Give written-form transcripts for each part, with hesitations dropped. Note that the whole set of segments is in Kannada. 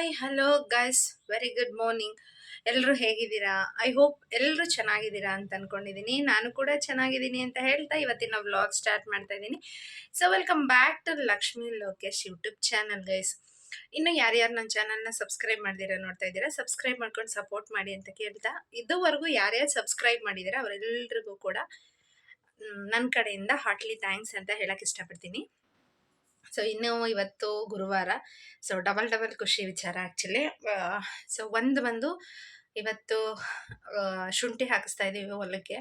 Hi hello guys, very good morning. ಎಲ್ಲರೂ ಹೇಗಿದ್ದೀರಾ? ಐ ಹೋಪ್ ಎಲ್ಲರೂ ಚೆನ್ನಾಗಿದ್ದೀರಾ ಅಂತ ಅನ್ಕೊಂಡಿದ್ದೀನಿ. ನಾನು ಕೂಡ ಚೆನ್ನಾಗಿದ್ದೀನಿ ಅಂತ ಹೇಳ್ತಾ ಇವತ್ತಿನ ವ್ಲಾಗ್ ಸ್ಟಾರ್ಟ್ ಮಾಡ್ತಾ ಇದ್ದೀನಿ. So welcome back to Lakshmi Lokesh YouTube channel guys. ಇನ್ನು ಯಾರ್ಯಾರು ನನ್ನ ಚಾನಲ್ನ ಸಬ್ಸ್ಕ್ರೈಬ್ ಮಾಡಿದಿರಾ ನೋಡ್ತಾ ಇದ್ದೀರಾ, ಸಬ್ಸ್ಕ್ರೈಬ್ ಮಾಡ್ಕೊಂಡು ಸಪೋರ್ಟ್ ಮಾಡಿ ಅಂತ ಕೇಳ್ತಾ, ಇದುವರೆಗೂ ಯಾರ್ಯಾರು ಸಬ್ಸ್ಕ್ರೈಬ್ ಮಾಡಿದ್ದೀರಾ ಅವರೆಲ್ಲರಿಗೂ ಕೂಡ ನನ್ನ ಕಡೆಯಿಂದ ಹಾರ್ಟ್ಲಿ ಥ್ಯಾಂಕ್ಸ್ ಅಂತ ಹೇಳಕ್ ಇಷ್ಟಪಡ್ತೀನಿ. ಸೊ ಇನ್ನು ಇವತ್ತು ಗುರುವಾರ, ಸೊ ಡಬಲ್ ಡಬಲ್ ಖುಷಿ ವಿಚಾರ ಆ್ಯಕ್ಚುಲಿ. ಸೊ ಒಂದು ಬಂದು ಇವತ್ತು ಶುಂಠಿ ಹಾಕಿಸ್ತಾ ಇದ್ದೀವಿ ಹೊಲಕ್ಕೆ.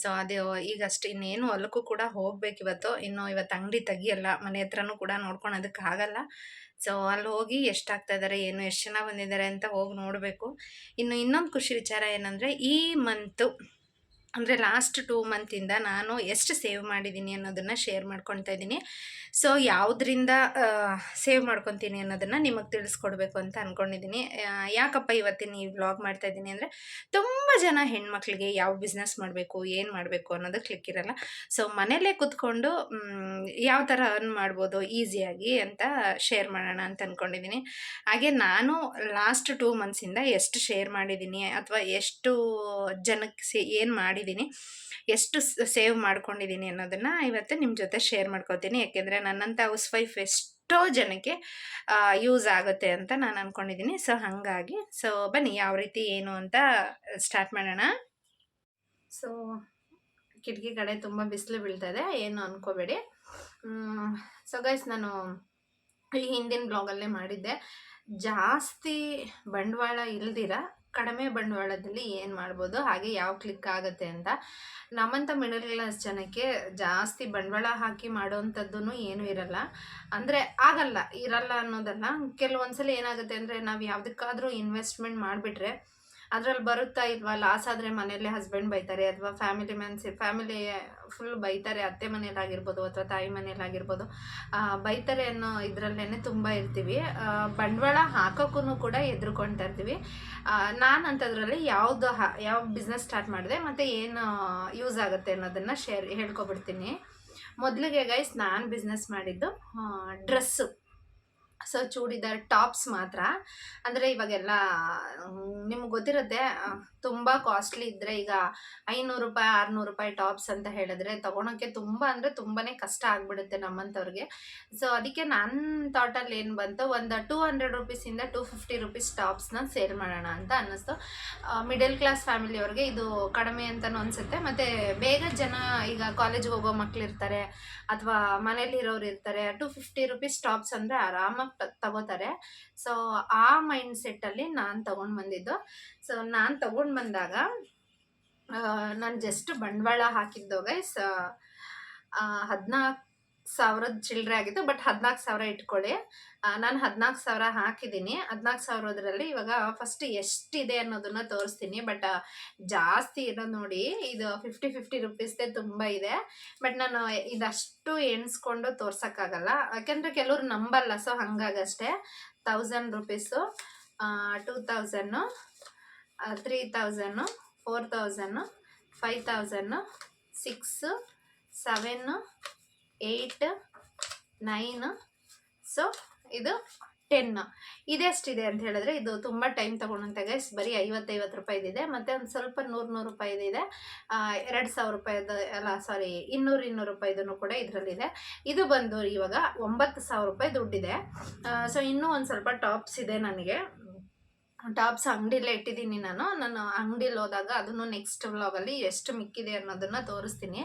ಸೊ ಅದು ಈಗಷ್ಟು ಇನ್ನೇನು ಹೊಲಕ್ಕೂ ಕೂಡ ಹೋಗ್ಬೇಕು ಇವತ್ತು. ಇನ್ನು ಇವತ್ತು ಅಂಗಡಿ ತೆಗಿಯಲ್ಲ, ಮನೆ ಹತ್ರನೂ ಕೂಡ ನೋಡ್ಕೊಳೋದಕ್ಕಾಗಲ್ಲ. ಸೊ ಅಲ್ಲಿ ಹೋಗಿ ಎಷ್ಟಾಗ್ತಾ ಇದ್ದಾರೆ, ಏನು ಎಷ್ಟು ಜನ ಬಂದಿದ್ದಾರೆ ಅಂತ ಹೋಗಿ ನೋಡಬೇಕು. ಇನ್ನು ಇನ್ನೊಂದು ಖುಷಿ ವಿಚಾರ ಏನಂದರೆ, ಈ ಮಂತು ಅಂದರೆ ಲಾಸ್ಟ್ 2 ಮಂತಿಂದ ನಾನು ಎಷ್ಟು ಸೇವ್ ಮಾಡಿದ್ದೀನಿ ಅನ್ನೋದನ್ನು ಶೇರ್ ಮಾಡ್ಕೊತಾ ಇದ್ದೀನಿ. ಸೊ ಯಾವುದರಿಂದ ಸೇವ್ ಮಾಡ್ಕೊತೀನಿ ಅನ್ನೋದನ್ನು ನಿಮಗೆ ತಿಳಿಸ್ಕೊಡ್ಬೇಕು ಅಂತ ಅಂದ್ಕೊಂಡಿದ್ದೀನಿ. ಯಾಕಪ್ಪ ಇವತ್ತಿನ ಈ ವ್ಲಾಗ್ ಮಾಡ್ತಾ ಇದ್ದೀನಿ ಅಂದರೆ, ತುಂಬ ಜನ ಹೆಣ್ಮಕ್ಳಿಗೆ ಯಾವ ಬಿಸ್ನೆಸ್ ಮಾಡಬೇಕು, ಏನು ಮಾಡಬೇಕು ಅನ್ನೋದು ಕ್ಲಿಕ್ ಇರಲ್ಲ. ಸೊ ಮನೇಲೇ ಕೂತ್ಕೊಂಡು ಯಾವ ಥರ ಅರ್ನ್ ಮಾಡ್ಬೋದು ಈಸಿಯಾಗಿ ಅಂತ ಶೇರ್ ಮಾಡೋಣ ಅಂತ ಅಂದ್ಕೊಂಡಿದ್ದೀನಿ. ಹಾಗೆ ನಾನು ಲಾಸ್ಟ್ 2 ಮಂತ್ಸಿಂದ ಎಷ್ಟು ಶೇರ್ ಮಾಡಿದ್ದೀನಿ ಅಥವಾ ಎಷ್ಟು ಜನಕ್ಕೆ ಏನು ಮಾಡಿದ್ದೀನಿ, ಎಷ್ಟು ಸೇವ್ ಮಾಡ್ಕೊಂಡಿದ್ದೀನಿ ಅನ್ನೋದನ್ನು ಇವತ್ತು ನಿಮ್ಮ ಜೊತೆ ಶೇರ್ ಮಾಡ್ಕೋತೀನಿ. ಯಾಕೆಂದರೆ ನನ್ನಂಥ ಹೌಸ್ ವೈಫ್ ಎಷ್ಟೋ ಜನಕ್ಕೆ ಯೂಸ್ ಆಗುತ್ತೆ ಅಂತ ನಾನು ಅಂದ್ಕೊಂಡಿದ್ದೀನಿ. ಸೊ ಹಾಗಾಗಿ ಬನ್ನಿ ಯಾವ ರೀತಿ ಏನು ಅಂತ ಸ್ಟಾರ್ಟ್ ಮಾಡೋಣ. ಸೊ ಕಿಟಕಿ ಕಡೆ ತುಂಬ ಬಿಸಿಲು ಬೀಳ್ತಾ ಇದೆ, ಏನು ಅಂದ್ಕೋಬೇಡಿ. ಸೊ ಗೈಸ್, ನಾನು ಈ ಹಿಂದಿನ ಬ್ಲಾಗಲ್ಲೇ ಮಾಡಿದ್ದೆ, ಜಾಸ್ತಿ ಬಂಡವಾಳ ಇಲ್ದಿರ ಕಡಿಮೆ ಬಂಡವಾಳದಲ್ಲಿ ಏನು ಮಾಡ್ಬೋದು, ಹಾಗೆ ಯಾವ ಕ್ಲಿಕ್ ಆಗುತ್ತೆ ಅಂತ. ನಮ್ಮಂಥ ಮಿಡಲ್ ಕ್ಲಾಸ್ ಜನಕ್ಕೆ ಜಾಸ್ತಿ ಬಂಡವಾಳ ಹಾಕಿ ಮಾಡೋವಂಥದ್ದು ಏನೂ ಇರಲ್ಲ. ಅಂದರೆ ಇರಲ್ಲ ಅನ್ನೋದಲ್ಲ, ಕೆಲವೊಂದ್ಸಲ ಏನಾಗುತ್ತೆ ಅಂದರೆ, ನಾವು ಯಾವುದಕ್ಕಾದರೂ ಇನ್ವೆಸ್ಟ್ಮೆಂಟ್ ಮಾಡಿಬಿಟ್ರೆ ಅದ್ರಲ್ಲಿ ಬರುತ್ತಾ ಇಲ್ವಾ, ಲಾಸ್ ಆದರೆ ಮನೆಯಲ್ಲೇ ಹಸ್ಬೆಂಡ್ ಬೈತಾರೆ, ಅಥವಾ ಫ್ಯಾಮಿಲಿ ಫುಲ್ ಬೈತಾರೆ, ಅತ್ತೆ ಮನೇಲಾಗಿರ್ಬೋದು ಅಥವಾ ತಾಯಿ ಮನೇಲಾಗಿರ್ಬೋದು, ಬೈತಾರೆ ಅನ್ನೋ ಇದರಲ್ಲೇ ತುಂಬ ಇರ್ತೀವಿ. ಬಂಡವಾಳ ಹಾಕೋಕ್ಕೂ ಕೂಡ ಹೆದರ್ಕೊಳ್ತಾ ಇರ್ತೀವಿ. ನಾನು ಅಂಥದ್ರಲ್ಲಿ ಯಾವ ಬಿಸ್ನೆಸ್ ಸ್ಟಾರ್ಟ್ ಮಾಡಿದೆ ಮತ್ತು ಏನು ಯೂಸ್ ಆಗುತ್ತೆ ಅನ್ನೋದನ್ನು ಹೇಳ್ಕೊಬಿಡ್ತೀನಿ. ಮೊದಲಿಗೆ ಗೈಸ್, ನಾನು ಬಿಸ್ನೆಸ್ ಮಾಡಿದ್ದು ಡ್ರೆಸ್ಸು. ಸೊ ಚೂಡಿದಾರ್ ಟಾಪ್ಸ್ ಮಾತ್ರ. ಅಂದರೆ ಇವಾಗೆಲ್ಲ ನಿಮ್ಗೆ ಗೊತ್ತಿರುತ್ತೆ, ತುಂಬ ಕಾಸ್ಟ್ಲಿ ಇದ್ದರೆ, ಈಗ 500 ರೂಪಾಯಿ 600 ರೂಪಾಯಿ ಟಾಪ್ಸ್ ಅಂತ ಹೇಳಿದ್ರೆ ತೊಗೊಳೋಕ್ಕೆ ಅಂದರೆ ತುಂಬಾ ಕಷ್ಟ ಆಗಿಬಿಡುತ್ತೆ ನಮ್ಮಂಥವ್ರಿಗೆ. ಸೊ ಅದಕ್ಕೆ ನನ್ನ ಥಾಟಲ್ಲಿ ಏನು ಬಂತು, ಒಂದು 200 ರುಪೀಸಿಂದ 250 ರುಪೀಸ್ ಟಾಪ್ಸ್ನ ಸೇಲ್ ಮಾಡೋಣ ಅಂತ ಅನ್ನಿಸ್ತು. ಮಿಡಲ್ ಕ್ಲಾಸ್ ಫ್ಯಾಮಿಲಿಯವ್ರಿಗೆ ಇದು ಕಡಿಮೆ ಅಂತಲೂ ಅನಿಸುತ್ತೆ. ಮತ್ತು ಬೇಗ ಜನ ಈಗ ಕಾಲೇಜ್ಗೆ ಹೋಗೋ ಮಕ್ಕಳಿರ್ತಾರೆ ಅಥವಾ ಮನೇಲಿರೋರು ಇರ್ತಾರೆ, 250 ರುಪೀಸ್ ಟಾಪ್ಸ್ ಅಂದರೆ ಆರಾಮಾಗಿ ತಗೋತಾರೆ. ಸೊ ಆ ಮೈಂಡ್ ಸೆಟ್ಟಲ್ಲಿ ನಾನು ತೊಗೊಂಡು ಬಂದಿದ್ದು. ಸೊ ನಾನು ತೊಗೊಂಡು ಬಂದಾಗ ನಾನು ಜಸ್ಟ್ ಬಂಡವಾಳ ಹಾಕಿದ್ದು ಗೈಸ್ 14,000 ಚಿಲ್ಲರೆ ಆಗಿತ್ತು. ಬಟ್ 14,000 ಇಟ್ಕೊಳ್ಳಿ. ನಾನು 14,000 ಹಾಕಿದ್ದೀನಿ. 14,000ರಲ್ಲಿ ಇವಾಗ ಫಸ್ಟ್ ಎಷ್ಟಿದೆ ಅನ್ನೋದನ್ನ ತೋರಿಸ್ತೀನಿ. ಬಟ್ ಜಾಸ್ತಿ ಇರೋದು ನೋಡಿ, ಇದು 50 ರುಪೀಸ್ದೇ ತುಂಬ ಇದೆ. ಬಟ್ ನಾನು ಇದಷ್ಟು ಎಣಿಸ್ಕೊಂಡು ತೋರ್ಸೋಕ್ಕಾಗಲ್ಲ, ಯಾಕೆಂದರೆ ಕೆಲವ್ರು ನಂಬಲ್ಲ. ಸೊ ಹಾಗಾಗಷ್ಟೇ 1000 ರುಪೀಸು, 2000, 3000, 4000, 5000, 6, 7, 8, 9, ಸೊ ಇದು 10. ಇದೆಷ್ಟಿದೆ ಅಂತ ಹೇಳಿದ್ರೆ, ಇದು ತುಂಬ ಟೈಮ್ ತೊಗೊಂಡಂತೆ ಗೈಸ್. ಬರೀ 50 ರೂಪಾಯಿದಿದೆ, ಮತ್ತು ಒಂದು ಸ್ವಲ್ಪ 100 ರೂಪಾಯಿದಿದೆ, 2,000 ರೂಪಾಯಿದು, ಅಲ್ಲ ಸಾರಿ 200 ರೂಪಾಯಿದೂ ಕೂಡ ಇದರಲ್ಲಿದೆ. ಇದು ಬಂದು ಇವಾಗ 9,000 ರೂಪಾಯಿ ದುಡ್ಡಿದೆ. ಸೊ ಇನ್ನೂ ಒಂದು ಸ್ವಲ್ಪ ಟಾಪ್ಸ್ ಇದೆ ನನಗೆ. ಟಾಪ್ಸ್ ಅಂಗಡಿಲೇ ಇಟ್ಟಿದ್ದೀನಿ. ನಾನು ಅಂಗಡಿಲಿ ಹೋದಾಗ ಅದನ್ನು ನೆಕ್ಸ್ಟ್ ವ್ಲಾಗಲ್ಲಿ ಎಷ್ಟು ಮಿಕ್ಕಿದೆ ಅನ್ನೋದನ್ನು ತೋರಿಸ್ತೀನಿ.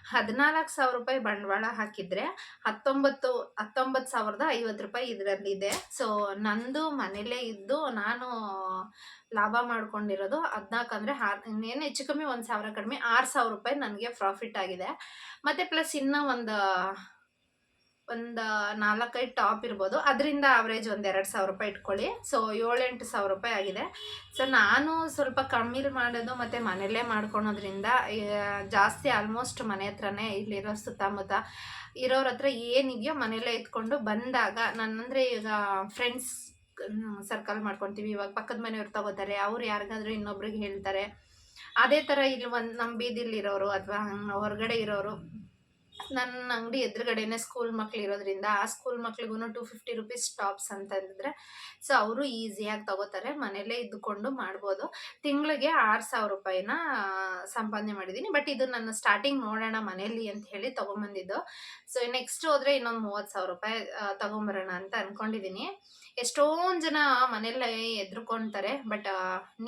14,000 ರೂಪಾಯಿ ಬಂಡವಾಳ ಹಾಕಿದರೆ 19,050 ರೂಪಾಯಿ ಇದರಲ್ಲಿದೆ. ಸೊ ನಂದು ಮನೇಲೇ ಇದ್ದು ನಾನು ಲಾಭ ಮಾಡ್ಕೊಂಡಿರೋದು 14, ಅಂದರೆ ಇನ್ನೇನು ಹೆಚ್ಚು ಕಮ್ಮಿ 1,000 ಕಡಿಮೆ 6,000 ರೂಪಾಯಿ ನನಗೆ ಪ್ರಾಫಿಟ್ ಆಗಿದೆ. ಮತ್ತು ಪ್ಲಸ್ ಇನ್ನೂ ಒಂದು 4-5 ಟಾಪ್ ಇರ್ಬೋದು, ಅದರಿಂದ ಆವ್ರೇಜ್ ಒಂದು 2,000 ರೂಪಾಯಿ ಇಟ್ಕೊಳ್ಳಿ. ಸೊ 7-8,000 ರೂಪಾಯಿ ಆಗಿದೆ. ಸೊ ನಾನು ಸ್ವಲ್ಪ ಕಮ್ಮಿಲಿ ಮಾಡೋದು ಮತ್ತು ಮನೆಯಲ್ಲೇ ಮಾಡ್ಕೊಳೋದ್ರಿಂದ ಜಾಸ್ತಿ ಆಲ್ಮೋಸ್ಟ್ ಮನೆ ಹತ್ರನೇ, ಇಲ್ಲಿರೋ ಸುತ್ತಮುತ್ತ ಇರೋರ ಹತ್ರ ಏನಿದೆಯೋ ಮನೆಯಲ್ಲೇ ಇಟ್ಕೊಂಡು ಬಂದಾಗ, ನಾನಂದರೆ ಈಗ ಫ್ರೆಂಡ್ಸ್ ಸರ್ಕಲ್ ಮಾಡ್ಕೊತೀವಿ. ಇವಾಗ ಪಕ್ಕದ ಮನೆಯವ್ರು ತಗೋತಾರೆ, ಅವ್ರು ಯಾರಿಗಾದ್ರೂ ಇನ್ನೊಬ್ರಿಗೆ ಹೇಳ್ತಾರೆ. ಅದೇ ಥರ ಇಲ್ಲಿ ನಮ್ಮ ಬೀದಿಲಿರೋರು ಅಥವಾ ಹೊರಗಡೆ ಇರೋರು ನನ್ನ ಅಂಗಡಿ ಎದುರುಗಡೆನೆ ಸ್ಕೂಲ್ ಮಕ್ಳು ಇರೋದ್ರಿಂದ ಆ ಸ್ಕೂಲ್ ಮಕ್ಳಿಗೂ ₹250 ಟಾಪ್ಸ್ ಅಂತಂದಿದ್ರೆ ಸೊ ಅವರು ಈಸಿಯಾಗಿ ತಗೋತಾರೆ. ಮನೇಲೇ ಇದ್ದುಕೊಂಡು ಮಾಡ್ಬೋದು. ತಿಂಗಳಿಗೆ ₹6,000 ಸಂಪಾದನೆ ಮಾಡಿದ್ದೀನಿ. ಬಟ್ ಇದು ನನ್ನ ಸ್ಟಾರ್ಟಿಂಗ್ ನೋಡೋಣ ಮನೇಲಿ ಅಂತ ಹೇಳಿ ತಗೊಂಬಂದಿದ್ದು. ಸೊ ನೆಕ್ಸ್ಟ್ ಹೋದ್ರೆ ಇನ್ನೊಂದು ₹30,000 ತಗೊಂಬರೋಣ ಅಂತ ಅನ್ಕೊಂಡಿದ್ದೀನಿ. ಎಷ್ಟೊಂದು ಜನ ಮನೇಲಿ ಎದ್ರುಕೊಂತಾರೆ. ಬಟ್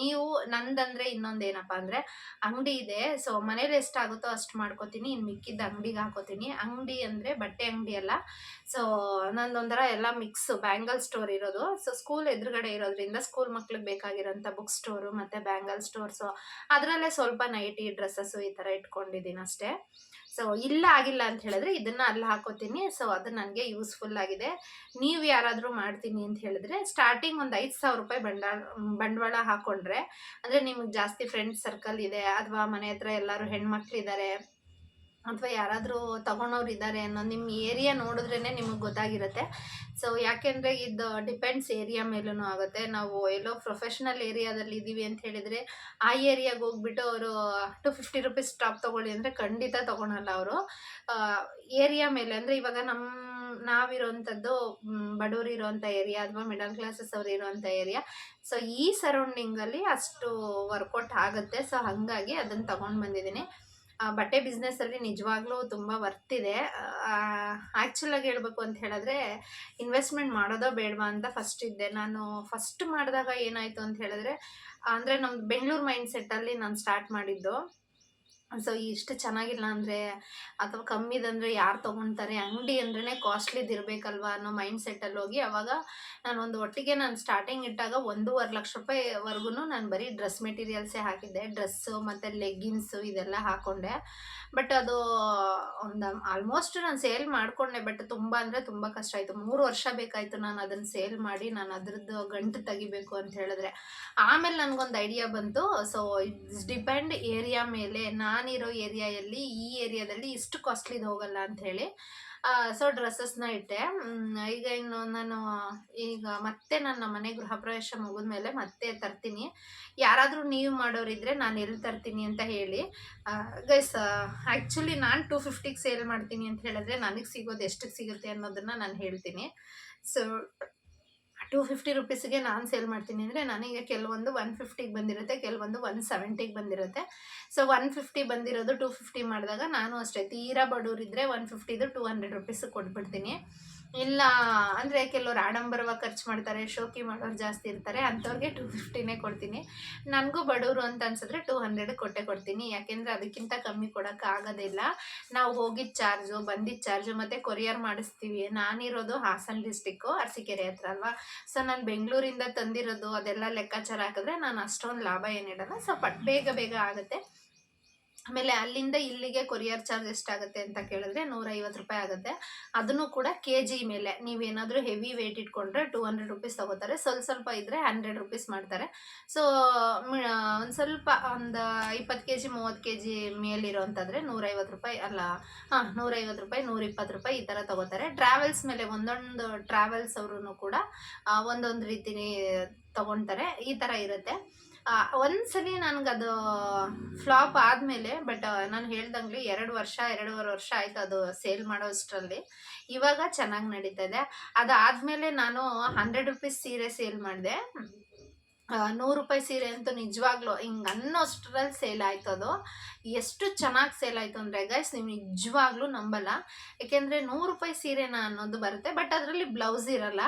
ನೀವು ನಂದಂದ್ರೆ ಇನ್ನೊಂದೇನಪ್ಪ ಅಂದ್ರೆ ಅಂಗಡಿ ಇದೆ. ಸೊ ಮನೇಲಿ ಎಷ್ಟಾಗುತ್ತೋ ಅಷ್ಟು ಮಾಡ್ಕೋತೀನಿ. ಇನ್ನು ಮಿಕ್ಕಿದ್ದು ಅಂಗಡಿಗೆ ಹಾಕೋತೀನಿ. ಅಂಗಡಿ ಅಂದ್ರೆ ಬಟ್ಟೆ ಅಂಗಡಿ ಅಲ್ಲ. ಸೊ ನಂದೊಂಥರ ಎಲ್ಲ ಮಿಕ್ಸ್ ಬ್ಯಾಂಗಲ್ ಸ್ಟೋರ್ ಇರೋದು. ಸೊ ಸ್ಕೂಲ್ ಎದುರುಗಡೆ ಇರೋದ್ರಿಂದ ಸ್ಕೂಲ್ ಮಕ್ಳಿಗೆ ಬೇಕಾಗಿರೋಂಥ ಬುಕ್ ಸ್ಟೋರು ಮತ್ತು ಬ್ಯಾಂಗಲ್ ಸ್ಟೋರ್ಸು ಅದರಲ್ಲೇ ಸ್ವಲ್ಪ ನೈಟಿ ಡ್ರೆಸ್ಸಸ್ಸು ಈ ಥರ ಇಟ್ಕೊಂಡಿದ್ದೀನಿ ಅಷ್ಟೇ. ಸೊ ಇಲ್ಲ ಆಗಿಲ್ಲ ಅಂತ ಹೇಳಿದ್ರೆ ಇದನ್ನ ಅಲ್ಲಿ ಹಾಕೋತೀನಿ. ಸೊ ಅದು ನನಗೆ ಯೂಸ್ಫುಲ್ ಆಗಿದೆ. ನೀವು ಯಾರಾದರೂ ಮಾಡ್ತೀನಿ ಅಂತ ಹೇಳಿದ್ರೆ ಸ್ಟಾರ್ಟಿಂಗ್ ಒಂದು ₹5,000 ಬಂಡವಾಳ ಹಾಕೊಂಡ್ರೆ, ಅಂದರೆ ನಿಮ್ಗೆ ಜಾಸ್ತಿ ಫ್ರೆಂಡ್ಸ್ ಸರ್ಕಲ್ ಇದೆ ಅಥವಾ ಮನೆ ಹತ್ರ ಎಲ್ಲರೂ ಹೆಣ್ಮಕ್ಳಿದ್ದಾರೆ ಅಥವಾ ಯಾರಾದರೂ ತಗೊಳೋರು ಇದ್ದಾರೆ ಅನ್ನೋ ನಿಮ್ಮ ಏರಿಯಾ ನೋಡಿದ್ರೇ ನಿಮಗೆ ಗೊತ್ತಾಗಿರುತ್ತೆ. ಸೊ ಯಾಕೆಂದರೆ ಇದು ಡಿಪೆಂಡ್ಸ್ ಏರಿಯಾ ಮೇಲೂ ಆಗುತ್ತೆ. ನಾವು ಎಲ್ಲೋ ಪ್ರೊಫೆಷ್ನಲ್ ಏರಿಯಾದಲ್ಲಿ ಇದ್ದೀವಿ ಅಂತ ಹೇಳಿದರೆ ಆ ಏರಿಯಾಗೆ ಹೋಗ್ಬಿಟ್ಟು ಅವರು ₹250 ಟಾಪ್ ತೊಗೊಳ್ಳಿ ಅಂದರೆ ಖಂಡಿತ ತೊಗೊಳಲ್ಲ ಅವರು. ಏರಿಯಾ ಮೇಲೆ ಅಂದರೆ ಇವಾಗ ನಾವಿರೋವಂಥದ್ದು ಬಡವರು ಇರೋವಂಥ ಏರಿಯಾ ಅಥವಾ ಮಿಡಲ್ ಕ್ಲಾಸಸ್ ಅವ್ರು ಇರೋವಂಥ ಏರಿಯಾ. ಸೊ ಈ ಸರೌಂಡಿಂಗಲ್ಲಿ ಅಷ್ಟು ವರ್ಕೌಟ್ ಆಗುತ್ತೆ. ಸೊ ಹಾಗಾಗಿ ಅದನ್ನು ತೊಗೊಂಡು ಬಂದಿದ್ದೀನಿ. ಬಟ್ಟೆ ಬಿಸ್ನೆಸ್ಸಲ್ಲಿ ನಿಜವಾಗ್ಲೂ ತುಂಬ ವರ್ತ್ ಇದೆ. ಆ್ಯಕ್ಚುಲಾಗಿ ಹೇಳ್ಬೇಕು ಅಂತ ಹೇಳಿದ್ರೆ ಇನ್ವೆಸ್ಟ್ಮೆಂಟ್ ಮಾಡೋದೋ ಬೇಡವಾ ಅಂತ ಫಸ್ಟ್ ಇದ್ದೆ. ನಾನು ಫಸ್ಟ್ ಮಾಡಿದಾಗ ಏನಾಯಿತು ಅಂತ ಹೇಳಿದ್ರೆ, ಅಂದರೆ ನಮ್ದು ಬೆಂಗಳೂರು ಮೈಂಡ್ ಸೆಟ್ಟಲ್ಲಿ ನಾನು ಸ್ಟಾರ್ಟ್ ಮಾಡಿದ್ದು. ಸೊ ಇಷ್ಟು ಚೆನ್ನಾಗಿಲ್ಲ ಅಂದರೆ ಅಥವಾ ಕಮ್ಮಿದಂದರೆ ಯಾರು ತೊಗೊಳ್ತಾರೆ, ಅಂಗಡಿ ಅಂದ್ರೇ ಕಾಸ್ಟ್ಲಿದು ಇರಬೇಕಲ್ವ ಅನ್ನೋ ಮೈಂಡ್ ಸೆಟ್ಟಲ್ಲಿ ಹೋಗಿ ಅವಾಗ ಒಟ್ಟಿಗೆ ನಾನು ಸ್ಟಾರ್ಟಿಂಗ್ ಇಟ್ಟಾಗ ₹1,50,000 ನಾನು ಬರೀ ಡ್ರೆಸ್ ಮೆಟೀರಿಯಲ್ಸೇ ಹಾಕಿದ್ದೆ. ಡ್ರೆಸ್ಸು ಮತ್ತು ಲೆಗ್ಗಿನ್ಸು ಇದೆಲ್ಲ ಹಾಕ್ಕೊಂಡೆ. ಬಟ್ ಅದು ಒಂದು ಆಲ್ಮೋಸ್ಟ್ ನಾನು ಸೇಲ್ ಮಾಡಿಕೊಂಡೆ. ಬಟ್ ತುಂಬ ಅಂದರೆ ತುಂಬ ಕಷ್ಟ ಆಯಿತು. 3 ವರ್ಷ ಬೇಕಾಯಿತು ನಾನು ಅದನ್ನು ಸೇಲ್ ಮಾಡಿ ನಾನು ಅದರದ್ದು ಗಂಟು ತೆಗಿಬೇಕು ಅಂತ ಹೇಳಿದ್ರೆ. ಆಮೇಲೆ ನನಗೊಂದು ಐಡಿಯಾ ಬಂತು. ಸೊ ಇಟ್ಸ್ ಡಿಪೆಂಡ್ ಏರಿಯಾ ಮೇಲೆ. ನಾನಿರೋ ಏರಿಯಾಯಲ್ಲಿ ಈ ಏರಿಯಾದಲ್ಲಿ ಇಷ್ಟು ಕಾಸ್ಟ್ಲಿದು ಹೋಗಲ್ಲ ಅಂಥೇಳಿ ಸೊ ಡ್ರೆಸ್ಸಸ್ನ ಇಟ್ಟೆ. ಈಗ ಇನ್ನು ನಾನು ಮತ್ತೆ ನನ್ನ ಮನೆ ಗೃಹ ಪ್ರವೇಶ ಮುಗಿದ್ಮೇಲೆ ಮತ್ತೆ ತರ್ತೀನಿ. ಯಾರಾದರೂ ನೀವು ಮಾಡೋರಿದ್ರೆ ನಾನು ಎಲ್ಲಿ ತರ್ತೀನಿ ಅಂತ ಹೇಳಿ. ಗೈಸ್ ಆ್ಯಕ್ಚುಲಿ ನಾನು $250ಗೆ ಸೇಲ್ ಮಾಡ್ತೀನಿ ಅಂತ ಹೇಳಿದ್ರೆ ನನಗೆ ಸಿಗೋದು ಎಷ್ಟಕ್ಕೆ ಸಿಗುತ್ತೆ ಅನ್ನೋದನ್ನು ನಾನು ಹೇಳ್ತೀನಿ. ಸೊ ₹250ಗೆ ನಾನು ಸೇಲ್ ಮಾಡ್ತೀನಿ ಅಂದರೆ ನನಗೆ ಕೆಲವೊಂದು 150ಗೆ ಬಂದಿರುತ್ತೆ, ಕೆಲವೊಂದು 170ಗೆ ಬಂದಿರುತ್ತೆ. ಸೊ 150 ಬಂದಿರೋದು 250 ಮಾಡಿದಾಗ ನಾನು ಅಷ್ಟೇ ತೀರಾ ಬಡವರಿದ್ದರೆ 150ದು ₹200 ಕೊಟ್ಬಿಡ್ತೀನಿ. ಇಲ್ಲ ಅಂದರೆ ಕೆಲವ್ರು ಆಡಂಬರವಾಗಿ ಖರ್ಚು ಮಾಡ್ತಾರೆ, ಶೋಕಿ ಮಾಡೋರು ಜಾಸ್ತಿ ಇರ್ತಾರೆ, ಅಂಥವ್ರಿಗೆ 250ನೇ ಕೊಡ್ತೀನಿ. ನನಗೂ ಬಡವರು ಅಂತ ಅನ್ಸಿದ್ರೆ 200 ಕೊಟ್ಟೆ ಕೊಡ್ತೀನಿ. ಯಾಕೆಂದರೆ ಅದಕ್ಕಿಂತ ಕಮ್ಮಿ ಕೊಡೋಕ್ಕಾಗೋದಿಲ್ಲ. ನಾವು ಹೋಗಿದ್ದ ಚಾರ್ಜು, ಬಂದಿದ್ದ ಚಾರ್ಜು ಮತ್ತು ಕೊರಿಯರ್ ಮಾಡಿಸ್ತೀವಿ. ನಾನಿರೋದು ಹಾಸನ ಡಿಸ್ಟಿಕ್ಕು, ಅರಸೀಕೆರೆ ಹತ್ರ ಅಲ್ವಾ. ಸೊ ನಾನು ಬೆಂಗಳೂರಿಂದ ತಂದಿರೋದು ಅದೆಲ್ಲ ಲೆಕ್ಕಾಚಾರ ಹಾಕಿದ್ರೆ ನಾನು ಅಷ್ಟೊಂದು ಲಾಭ ಏನಿಡಲ್ಲ. ಸ್ವಲ್ಪ ಬೇಗ ಬೇಗ ಆಗುತ್ತೆ. ಆಮೇಲೆ ಅಲ್ಲಿಂದ ಇಲ್ಲಿಗೆ ಕೊರಿಯರ್ ಚಾರ್ಜ್ ಎಷ್ಟಾಗುತ್ತೆ ಅಂತ ಕೇಳಿದ್ರೆ ₹150 ಆಗುತ್ತೆ. ಅದನ್ನು ಕೂಡ kg ಮೇಲೆ. ನೀವೇನಾದರೂ ಹೆವಿ ವೇಟ್ ಇಟ್ಕೊಂಡ್ರೆ ₹200 ತಗೋತಾರೆ. ಸ್ವಲ್ಪ ಇದ್ದರೆ ₹100 ಮಾಡ್ತಾರೆ. ಸೊ ಒಂದು ಸ್ವಲ್ಪ ಒಂದು 20 kg 30 kg ಮೇಲಿರೋಂಥದ್ರೆ ₹150 ಅಲ್ಲ, ₹150 ₹120 ಈ ಥರ ತಗೋತಾರೆ. ಟ್ರಾವೆಲ್ಸ್ ಮೇಲೆ ಒಂದೊಂದು ಟ್ರಾವೆಲ್ಸ್ ಅವ್ರೂ ಕೂಡ ಒಂದೊಂದು ರೀತಿನೇ ತಗೊತಾರೆ. ಈ ಥರ ಇರುತ್ತೆ. ಒಂದ್ಸಲಿ ನನಗದು ಫ್ಲಾಪ್ ಆದಮೇಲೆ ಬಟ್ ನಾನು ಹೇಳ್ದಂಗೆ 2 ವರ್ಷ 2.5 ವರ್ಷ ಆಯಿತು ಅದು ಸೇಲ್ ಮಾಡೋ ಅಷ್ಟರಲ್ಲಿ. ಇವಾಗ ಚೆನ್ನಾಗಿ ನಡೀತಾ ಇದೆ. ಅದಾದಮೇಲೆ ನಾನು ₹100 ಸೀರೆ ಸೇಲ್ ಮಾಡಿದೆ. ₹100 ಸೀರೆ ಅಂತೂ ನಿಜವಾಗ್ಲೂ ಹಿಂಗೆ ಅನ್ನೋಷ್ಟರಲ್ಲಿ ಸೇಲ್ ಆಯಿತು. ಅದು ಎಷ್ಟು ಚೆನ್ನಾಗಿ ಸೇಲ್ ಆಯಿತು ಅಂದರೆ ಗೈಸ್ ನೀವು ನಿಜವಾಗ್ಲೂ ನಂಬಲ್ಲ. ಏಕೆಂದರೆ ₹100 ಸೀರೆನ ಅನ್ನೋದು ಬರುತ್ತೆ, ಬಟ್ ಅದರಲ್ಲಿ ಬ್ಲೌಸ್ ಇರಲ್ಲ.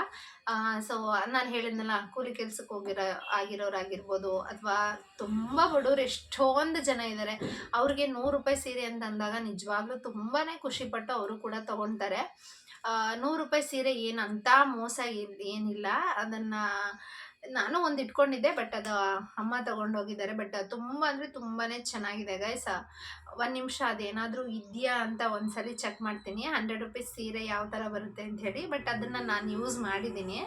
ಸೊ ನಾನು ಹೇಳಿದ್ನಲ್ಲ, ಕೂಲಿ ಕೆಲ್ಸಕ್ಕೆ ಆಗಿರೋರಾಗಿರ್ಬೋದು ಅಥವಾ ತುಂಬ ಬಡವರು ಎಷ್ಟೊಂದು ಜನ ಇದ್ದಾರೆ. ಅವ್ರಿಗೆ ₹100 ಸೀರೆ ಅಂತ ಅಂದಾಗ ನಿಜವಾಗ್ಲೂ ತುಂಬಾ ಖುಷಿಪಟ್ಟು ಅವರು ಕೂಡ ತೊಗೊಳ್ತಾರೆ. ₹100 ಸೀರೆ ಏನಂತ ಮೋಸ ಏನಿಲ್ಲ. ಅದನ್ನು ನಾನು ಒಂದು ಇಟ್ಕೊಂಡಿದ್ದೆ, ಬಟ್ ಅದು ಅಮ್ಮ ತಗೊಂಡೋಗಿದ್ದಾರೆ. ಬಟ್ ತುಂಬ ಅಂದರೆ ತುಂಬಾ ಚೆನ್ನಾಗಿದೆ ಗೈಸ್. ಒಂದು ನಿಮಿಷ ಅದೇನಾದರೂ ಇದೆಯಾ ಅಂತ ಒಂದ್ಸಲಿ ಚೆಕ್ ಮಾಡ್ತೀನಿ. ₹100 ಸೀರೆ ಯಾವ ಥರ ಬರುತ್ತೆ ಅಂತ ಹೇಳಿ. ಬಟ್ ಅದನ್ನು ನಾನು ಯೂಸ್ ಮಾಡಿದ್ದೀನಿ,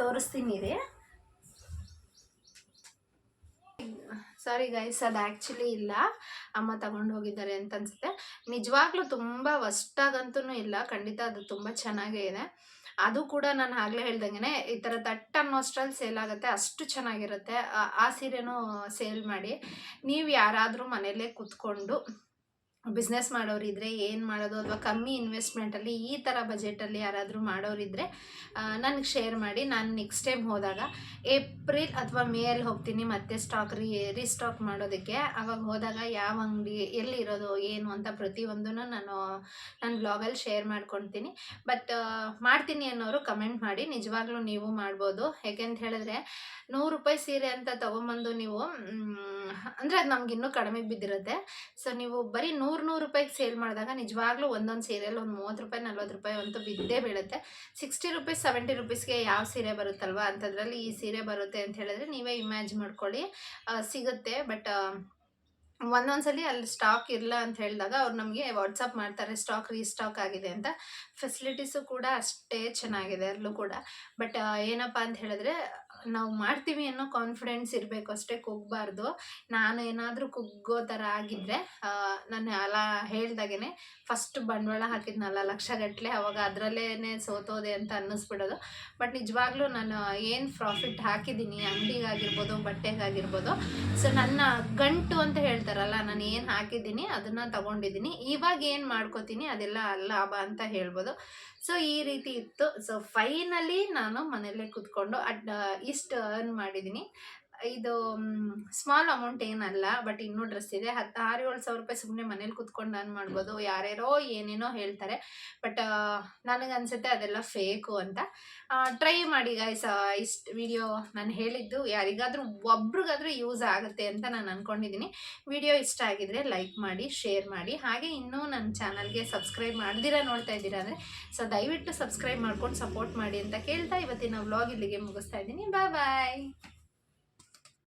ತೋರಿಸ್ತೀನಿ ರೀ. ಸಾರಿ ಗೈಸ್, ಅದು ಆ್ಯಕ್ಚುಲಿ ಇಲ್ಲ, ಅಮ್ಮ ತಗೊಂಡು ಹೋಗಿದ್ದಾರೆ ಅಂತ ಅನ್ಸುತ್ತೆ. ನಿಜವಾಗ್ಲೂ ತುಂಬ ವಸ್ಟಾಗಂತೂ ಇಲ್ಲ, ಖಂಡಿತ ಅದು ತುಂಬ ಚೆನ್ನಾಗೇ ಇದೆ. ಅದು ಕೂಡ ನಾನು ಆಗಲೇ ಹೇಳ್ದಂಗೆ ಈ ಥರ ತಟ್ ಅನ್ನೋಷ್ಟರಲ್ಲಿ ಸೇಲ್ ಆಗುತ್ತೆ, ಅಷ್ಟು ಚೆನ್ನಾಗಿರುತ್ತೆ. ಆ ಸೀರೆನೂ ಸೇಲ್ ಮಾಡಿ ನೀವು ಯಾರಾದರೂ ಮನೆಯಲ್ಲೇ ಕೂತ್ಕೊಂಡು ಬಿಸ್ನೆಸ್ ಮಾಡೋರಿದ್ರೆ ಏನು ಮಾಡೋದು ಅಥವಾ ಕಮ್ಮಿ ಇನ್ವೆಸ್ಟ್ಮೆಂಟಲ್ಲಿ ಈ ಥರ ಬಜೆಟಲ್ಲಿ ಯಾರಾದರೂ ಮಾಡೋರಿದ್ದರೆ ನನಗೆ ಶೇರ್ ಮಾಡಿ. ನಾನು ನೆಕ್ಸ್ಟ್ ಟೈಮ್ ಹೋದಾಗ ಏಪ್ರಿಲ್ ಅಥವಾ ಮೇಯಲ್ಲಿ ಹೋಗ್ತೀನಿ ಮತ್ತೆ ಸ್ಟಾಕ್ ರೀಸ್ಟಾಕ್ ಮಾಡೋದಕ್ಕೆ. ಆವಾಗ ಹೋದಾಗ ಯಾವ ಅಂಗಡಿ ಎಲ್ಲಿರೋದು ಏನು ಅಂತ ಪ್ರತಿಯೊಂದನ್ನು ನಾನು ನನ್ನ ಬ್ಲಾಗಲ್ಲಿ ಶೇರ್ ಮಾಡ್ಕೊಳ್ತೀನಿ. ಬಟ್ ಮಾಡ್ತೀನಿ ಅನ್ನೋರು ಕಮೆಂಟ್ ಮಾಡಿ. ನಿಜವಾಗ್ಲೂ ನೀವು ಮಾಡ್ಬೋದು. ಯಾಕೆಂತ ಹೇಳಿದ್ರೆ ₹100 ಸೀರೆ ಅಂತ ತೊಗೊಂಬಂದು ನೀವು ಅಂದರೆ ಅದು ನಮ್ಗೆ ಇನ್ನೂ ಕಡಿಮೆಗೆ ಬಿದ್ದಿರುತ್ತೆ. ಸೊ ನೀವು ಬರೀ ₹100 ಸೇಲ್ ಮಾಡಿದಾಗ ನಿಜವಾಗ್ಲೂ ಒಂದೊಂದು ಸೀರೆಯಲ್ಲಿ ಒಂದು ₹30 ₹40 ಅಂತೂ ಬಿದ್ದೇ ಬೀಳುತ್ತೆ. ₹60 ₹70ಗೆ ಯಾವ ಸೀರೆ ಬರುತ್ತಲ್ವ, ಅಂಥದ್ರಲ್ಲಿ ಈ ಸೀರೆ ಬರುತ್ತೆ ಅಂತ ಹೇಳಿದ್ರೆ ನೀವೇ ಇಮ್ಯಾಜಿನ್ ಮಾಡ್ಕೊಳ್ಳಿ. ಸಿಗುತ್ತೆ. ಬಟ್ ಒಂದೊಂದ್ಸಲಿ ಅಲ್ಲಿ ಸ್ಟಾಕ್ ಇಲ್ಲ ಅಂತ ಹೇಳಿದಾಗ ಅವ್ರು ನಮಗೆ ವಾಟ್ಸಪ್ ಮಾಡ್ತಾರೆ ಸ್ಟಾಕ್ ರೀಸ್ಟಾಕ್ ಆಗಿದೆ ಅಂತ. ಫೆಸಿಲಿಟೀಸು ಕೂಡ ಅಷ್ಟೇ ಚೆನ್ನಾಗಿದೆ ಅಲ್ಲೂ ಕೂಡ. ಬಟ್ ಏನಪ್ಪ ಅಂತ ಹೇಳಿದ್ರೆ ನಾವು ಮಾಡ್ತೀವಿ ಅನ್ನೋ ಕಾನ್ಫಿಡೆನ್ಸ್ ಇರಬೇಕು ಅಷ್ಟೇ, ಕುಗ್ಗಬಾರ್ದು. ನಾನು ಏನಾದರೂ ಕುಗ್ಗೋ ಥರ ಆಗಿದ್ದರೆ ನಾನು ಅಲ್ಲ ಹೇಳ್ದಾಗೆ ಫಸ್ಟ್ ಬಂಡವಾಳ ಹಾಕಿದ್ನಲ್ಲ ಲಕ್ಷಗಟ್ಟಲೆ, ಅವಾಗ ಅದರಲ್ಲೇ ಸೋತೋದೆ ಅಂತ ಅನ್ನಿಸ್ಬಿಡೋದು. ಬಟ್ ನಿಜವಾಗ್ಲೂ ನಾನು ಏನು ಪ್ರಾಫಿಟ್ ಹಾಕಿದ್ದೀನಿ ಅಂಗಡಿಗಾಗಿರ್ಬೋದು ಬಟ್ಟೆಗಾಗಿರ್ಬೋದು, ಸೊ ನನ್ನ ಗಂಟು ಅಂತ ಹೇಳ್ತಾರಲ್ಲ, ನಾನು ಏನು ಹಾಕಿದ್ದೀನಿ ಅದನ್ನು ತಗೊಂಡಿದ್ದೀನಿ. ಇವಾಗ ಏನು ಮಾಡ್ಕೋತೀನಿ ಅದೆಲ್ಲ ಲಾಭ ಅಂತ ಹೇಳ್ಬೋದು. ಸೊ ಈ ರೀತಿ ಇತ್ತು. ಸೊ ಫೈನಲಿ ನಾನು ಮನೆಯಲ್ಲೇ ಕೂತ್ಕೊಂಡು ಇಷ್ಟು ಅರ್ನ್ ಮಾಡಿದ್ದೀನಿ. ಇದು ಸ್ಮಾಲ್ ಅಮೌಂಟ್ ಏನಲ್ಲ. ಬಟ್ ಇನ್ನೂ ಡ್ರೆಸ್ ಇದೆ. 6-7 ಸಾವಿರ ಸುಮ್ಮನೆ ಮನೇಲಿ ಕೂತ್ಕೊಂಡು ಅರ್ನ್ ಮಾಡ್ಬೋದು. ಯಾರ್ಯಾರೋ ಏನೇನೋ ಹೇಳ್ತಾರೆ. ಬಟ್ ನನಗನ್ಸುತ್ತೆ ಅದೆಲ್ಲ ಫೇಕು ಅಂತ. ಟ್ರೈ ಮಾಡಿ ಗೈಸ್. ಇಷ್ಟು ವಿಡಿಯೋ ನಾನು ಹೇಳಿದ್ದು ಯಾರಿಗಾದರೂ ಒಬ್ರಿಗಾದರೂ ಯೂಸ್ ಆಗುತ್ತೆ ಅಂತ ನಾನು ಅಂದ್ಕೊಂಡಿದ್ದೀನಿ. ವಿಡಿಯೋ ಇಷ್ಟ ಆಗಿದ್ರೆ ಲೈಕ್ ಮಾಡಿ, ಶೇರ್ ಮಾಡಿ. ಹಾಗೆ ಇನ್ನೂ ನನ್ನ ಚಾನಲ್ಗೆ ಸಬ್ಸ್ಕ್ರೈಬ್ ಮಾಡ್ದಿರಾ ನೋಡ್ತಾ ಇದ್ದೀರಾ ಅಂದರೆ ಸೊ ದಯವಿಟ್ಟು ಸಬ್ಸ್ಕ್ರೈಬ್ ಮಾಡ್ಕೊಂಡು ಸಪೋರ್ಟ್ ಮಾಡಿ ಅಂತ ಕೇಳ್ತಾ ಇವತ್ತಿನ ವ್ಲಾಗ್ ಇಲ್ಲಿಗೆ ಮುಗಿಸ್ತಾ ಇದ್ದೀನಿ. ಬಾಯ್.